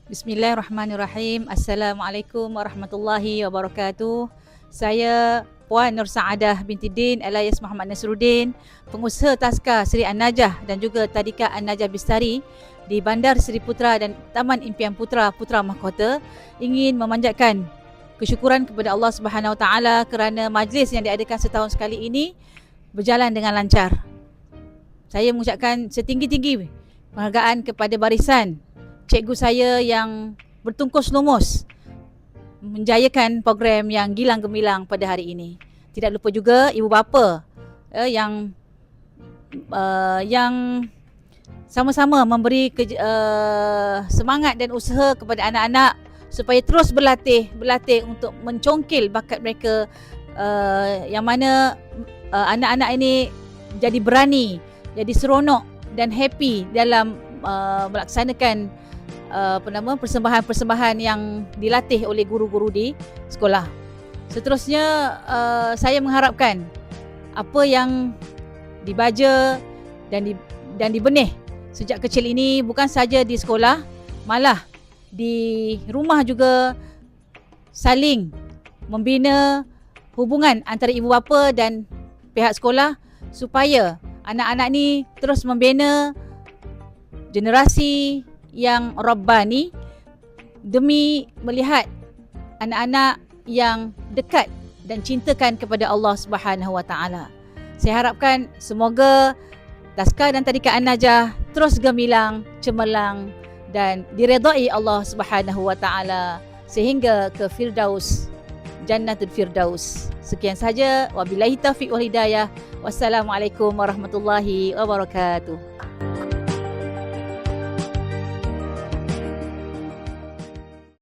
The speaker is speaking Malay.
Bismillahirrahmanirrahim. Assalamualaikum warahmatullahi wabarakatuh. Saya Puan Nur Saadah binti Din alias Muhammad Nasruddin, pengusaha Taska Seri An-Najah dan juga Tadika An-Najah Bistari di Bandar Seri Putra dan Taman Impian Putra Putra Mahkota, ingin memanjatkan kesyukuran kepada Allah Subhanahu Wa Taala kerana majlis yang diadakan setahun sekali ini berjalan dengan lancar. Saya mengucapkan setinggi-tinggi penghargaan kepada barisan cikgu saya yang bertungkus lumus menjayakan program yang gilang gemilang pada hari ini. Tidak lupa juga ibu bapa yang sama-sama memberi semangat dan usaha kepada anak-anak supaya terus berlatih untuk mencongkil bakat mereka, yang mana anak-anak ini jadi berani, jadi seronok dan happy dalam melaksanakan persembahan-persembahan yang dilatih oleh guru-guru di sekolah. Seterusnya, saya mengharapkan apa yang dibaja dan dibenih sejak kecil ini bukan saja di sekolah, malah di rumah juga saling membina hubungan antara ibu bapa dan pihak sekolah supaya anak-anak ni terus membina generasi yang rabbani demi melihat anak-anak yang dekat dan cintakan kepada Allah Subhanahu Wa Taala. Saya harapkan semoga Taska dan Tadika An-Najah terus gemilang, cemerlang dan diredai Allah Subhanahu Wa Taala sehingga ke Firdaus, Jannatul Firdaus. Sekian saja, wabillahi taufiq wal hidayah. Wassalamualaikum warahmatullahi wabarakatuh.